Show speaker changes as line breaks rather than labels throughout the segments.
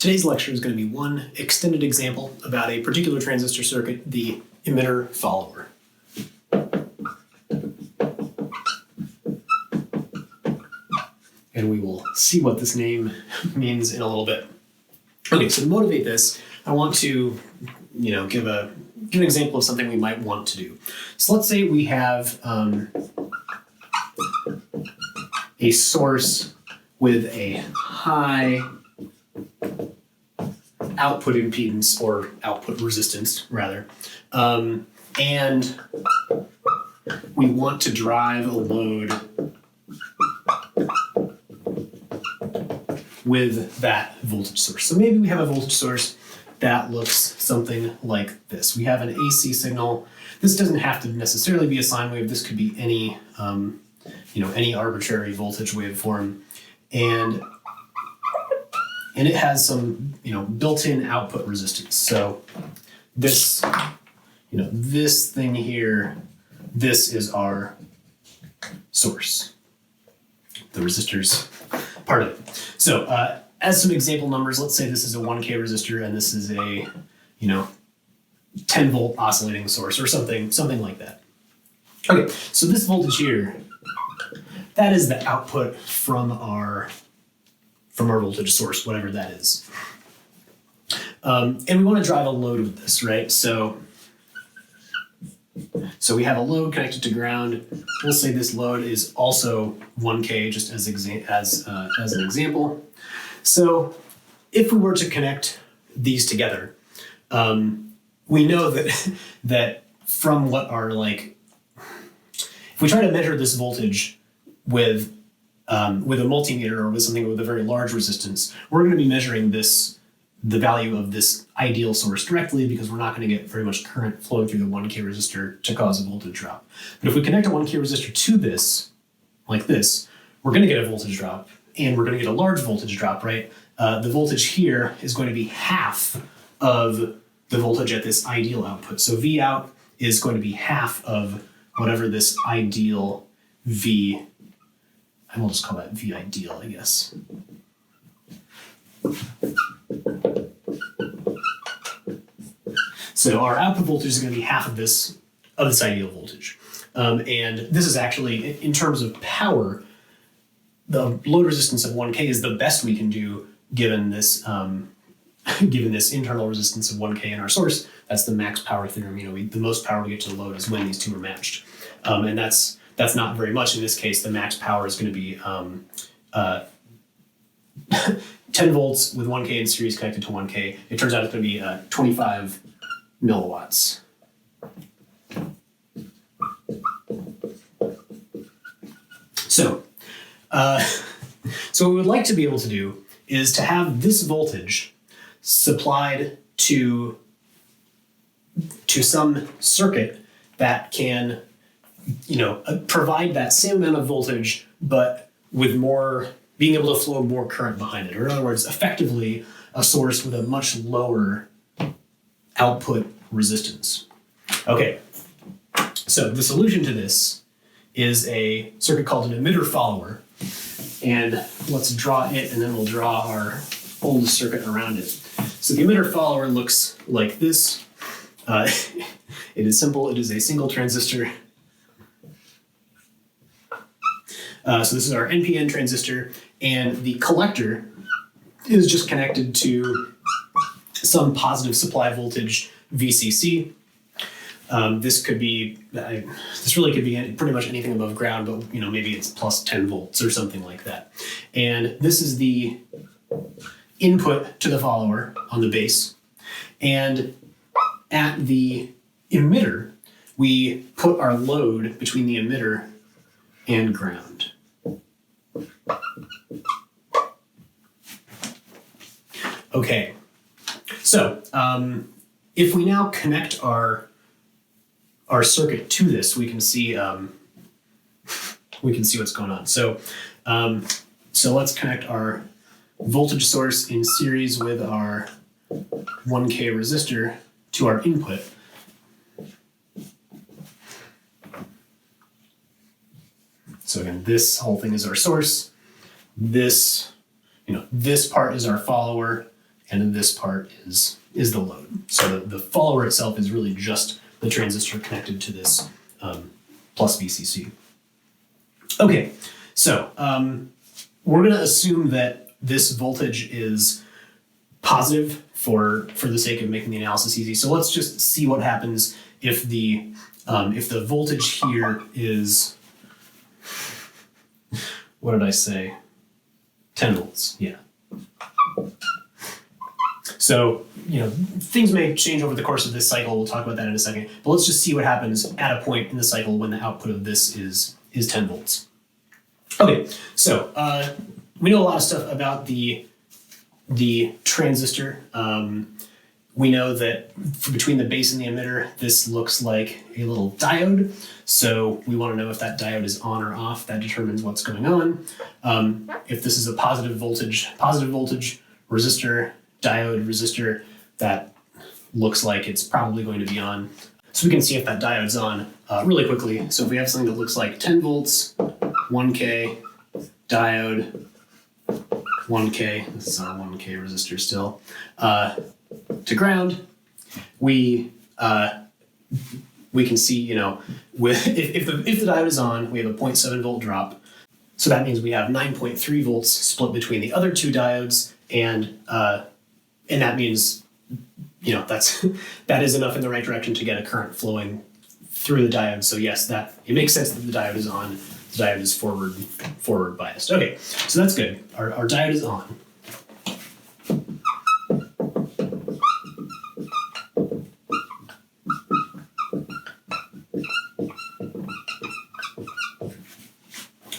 Today's lecture is going to be one extended example about a particular transistor circuit, the emitter follower. And we will see what this name means in a little bit. Okay, so to motivate this, I want to give an example of something we might want to do. So let's say we have a source with a high output impedance, or output resistance rather, and we want to drive a load with that voltage source. So maybe we have a voltage source that looks something like this. We have an AC signal. This doesn't have to necessarily be a sine wave. This could be any, any arbitrary voltage waveform, and it has some, built-in output resistance. So this, this thing here, this is our source. The resistor's part of it. So as some example numbers, let's say this is a 1K resistor and this is a, 10 volt oscillating source or something like that. Okay, so this voltage here, that is the output from our voltage source, whatever that is. And we want to drive a load with this, right? So we have a load connected to ground. We'll say this load is also 1K, just as an example. So if we were to connect these together, we know that from what are if we try to measure this voltage with a multimeter or with something with a very large resistance, we're going to be measuring the value of this ideal source directly, because we're not going to get very much current flowing through the 1K resistor to cause a voltage drop. But if we connect a 1K resistor to this, like this, we're going to get a voltage drop, and we're going to get a large voltage drop, right? The voltage here is going to be half of the voltage at this ideal output. So V out is going to be half of whatever this ideal V, and we'll just call that V ideal, I guess. So our output voltage is going to be half of this ideal voltage. And this is actually, in terms of power, the load resistance of 1K is the best we can do given this internal resistance of 1K in our source. That's the max power theorem. The most power we get to the load is when these two are matched. And that's not very much in this case. The max power is going to be 10 volts with 1K in series connected to 1K. It turns out it's going to be 25 milliwatts. So what we would like to be able to do is to have this voltage supplied to some circuit that can, provide that same amount of voltage, but with being able to flow more current behind it. Or in other words, effectively a source with a much lower output resistance. Okay, so the solution to this is a circuit called an emitter follower. And let's draw it, and then we'll draw our old circuit around it. So the emitter follower looks like this. It is simple. It is a single transistor. So this is our NPN transistor, and the collector is just connected to some positive supply voltage VCC. This really could be pretty much anything above ground, but maybe it's plus 10 volts or something like that. And this is the input to the follower on the base. And at the emitter, we put our load between the emitter and ground. Okay, so if we now connect our circuit to this, we can see what's going on. So let's connect our voltage source in series with our 1K resistor to our input. So again, this whole thing is our source. This part is our follower, and then this part is the load. So the follower itself is really just the transistor connected to this plus VCC. Okay, so we're going to assume that this voltage is positive for the sake of making the analysis easy. So let's just see what happens if the voltage here is, what did I say? 10 volts, yeah. So, things may change over the course of this cycle. We'll talk about that in a second. But let's just see what happens at a point in the cycle when the output of this is 10 volts. Okay, so we know a lot of stuff about the transistor. We know that between the base and the emitter, this looks like a little diode. So we want to know if that diode is on or off. That determines what's going on. If this is a positive voltage resistor, diode, resistor, that looks like it's probably going to be on. So we can see if that diode's on really quickly. So if we have something that looks like 10 volts, 1K, diode, 1K, this is our 1K resistor still, to ground, we can see, with if the diode is on, we have a 0.7 volt drop. So that means we have 9.3 volts split between the other two diodes, and that means, that is enough in the right direction to get a current flowing through the diode. So yes, that it makes sense that the diode is on. The diode is forward biased. Okay, so that's good. Our diode is on.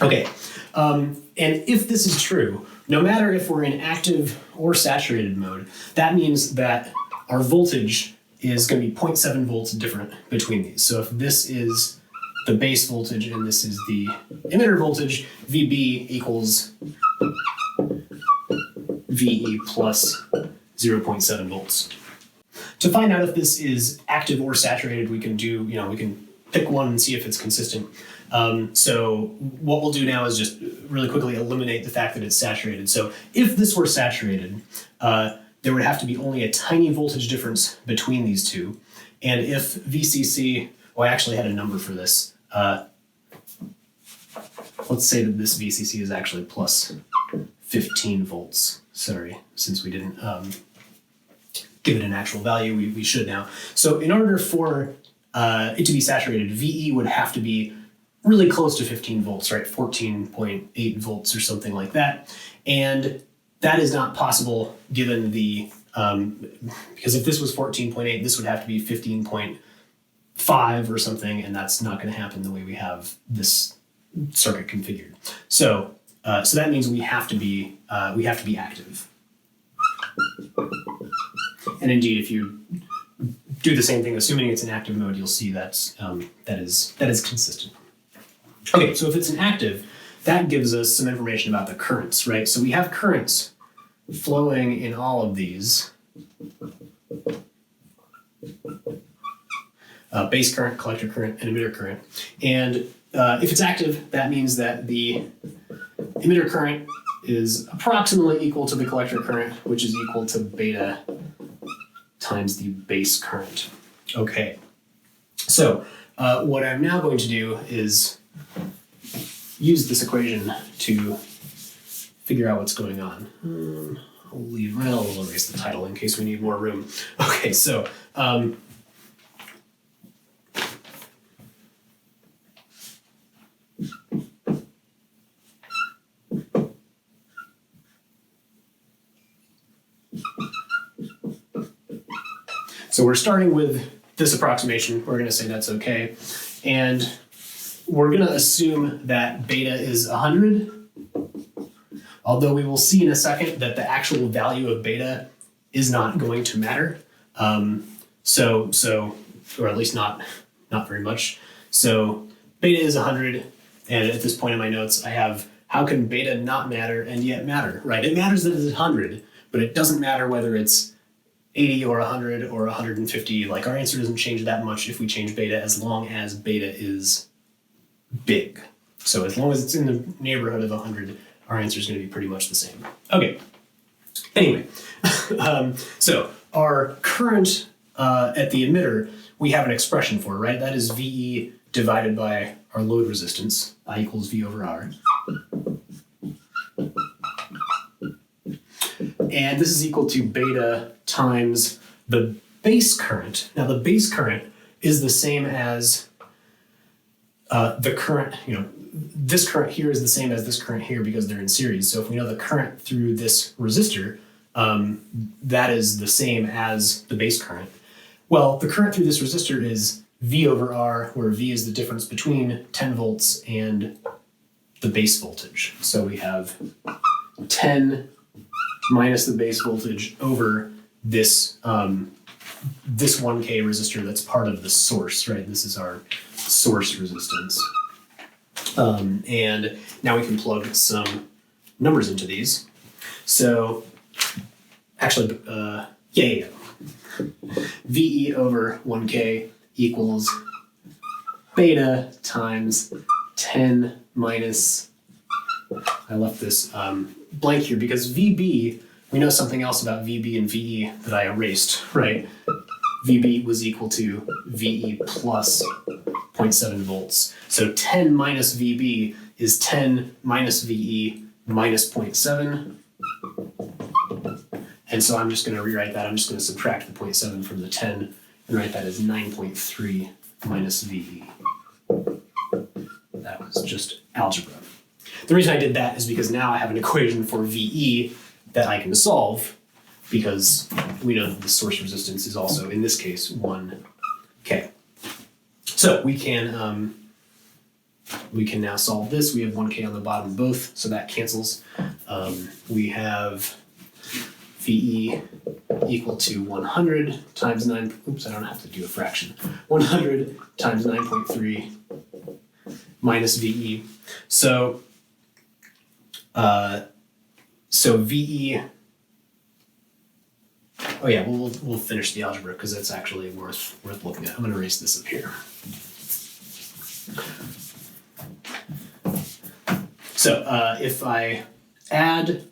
Okay, and if this is true, no matter if we're in active or saturated mode, that means that our voltage is going to be 0.7 volts different between these. So if this is the base voltage and this is the emitter voltage, VB equals VE plus 0.7 volts. To find out if this is active or saturated, we can we can pick one and see if it's consistent. So what we'll do now is just really quickly eliminate the fact that it's saturated. So if this were saturated, there would have to be only a tiny voltage difference between these two. And if VCC, I actually had a number for this. Let's say that this VCC is actually plus 15 volts. Sorry, since we didn't give it an actual value, we should now. So in order for it to be saturated, VE would have to be really close to 15 volts, right? 14.8 volts or something like that. And that is not possible given the, because if this was 14.8, this would have to be 15.5 or something, and that's not going to happen the way we have this circuit configured. So that means we have to be active. And indeed, if you do the same thing, assuming it's in active mode, you'll see that is consistent. Okay, so if it's an active, that gives us some information about the currents, right? So we have currents flowing in all of these. Base current, collector current, and emitter current. And if it's active, that means that the emitter current is approximately equal to the collector current, which is equal to beta times the base current. Okay, so what I'm now going to do is use this equation to figure out what's going on. We'll erase the title in case we need more room. Okay, so we're starting with this approximation. We're going to say that's okay. And we're going to assume that beta is 100, although we will see in a second that the actual value of beta is not going to matter. Or at least not very much. So beta is 100, and at this point in my notes, I have how can beta not matter and yet matter, right? It matters that it's 100, but it doesn't matter whether it's 80 or 100 or 150. Like, our answer doesn't change that much if we change beta, as long as beta is big. So as long as it's in the neighborhood of 100, our answer is going to be pretty much the same. Okay. Anyway, So our current at the emitter, we have an expression for, right? That is VE divided by our load resistance, I equals V over R. And this is equal to beta times the base current. Now the base current is the same as the current, this current here is the same as this current here because they're in series. So if we know the current through this resistor, that is the same as the base current. Well, the current through this resistor is V over R, where V is the difference between 10 volts and the base voltage. So we have 10 minus the base voltage over this this 1K resistor that's part of the source, right? This is our source resistance. And now we can plug some numbers into these. So actually, yeah. VE over 1K equals beta times 10 minus, I left this blank here because VB, we know something else about VB and VE that I erased, right? VB was equal to VE plus 0.7 volts. So 10 minus VB is 10 minus VE minus 0.7. And so I'm just going to rewrite that. I'm just going to subtract the 0.7 from the 10 and write that as 9.3 minus VE. That was just algebra. The reason I did that is because now I have an equation for VE that I can solve because we know that the source resistance is also, in this case, 1K. So we can now solve this. We have 1K on the bottom of both, so that cancels. We have VE equal to 100 times 9, oops, I don't have to do a fraction. 100 times 9.3 minus VE. So VE, oh yeah, we'll finish the algebra because that's actually worth looking at. I'm going to erase this up here. So if I add,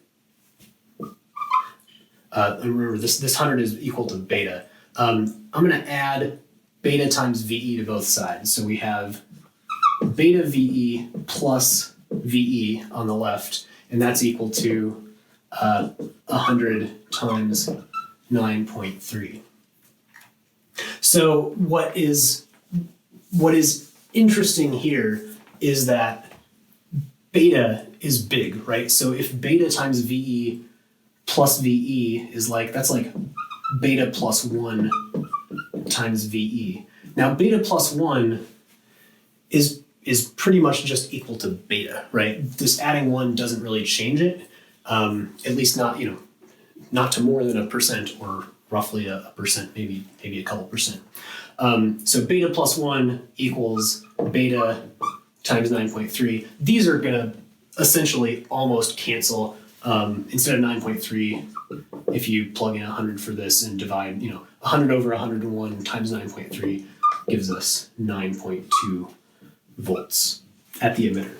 remember this 100 is equal to beta. I'm going to add beta times VE to both sides. So we have beta VE plus VE on the left, and that's equal to 100 times 9.3. So what is interesting here is that beta is big, right? So if beta times VE plus VE is that's like beta plus 1 times VE. Now beta plus 1 is pretty much just equal to beta, right? This adding 1 doesn't really change it, at least not, not to more than 1% or roughly a percent, maybe a couple percent. So beta plus 1 equals beta times 9.3. These are going to essentially almost cancel. Instead of 9.3, if you plug in 100 for this and divide, 100 over 101 times 9.3 gives us 9.2 volts at the emitter.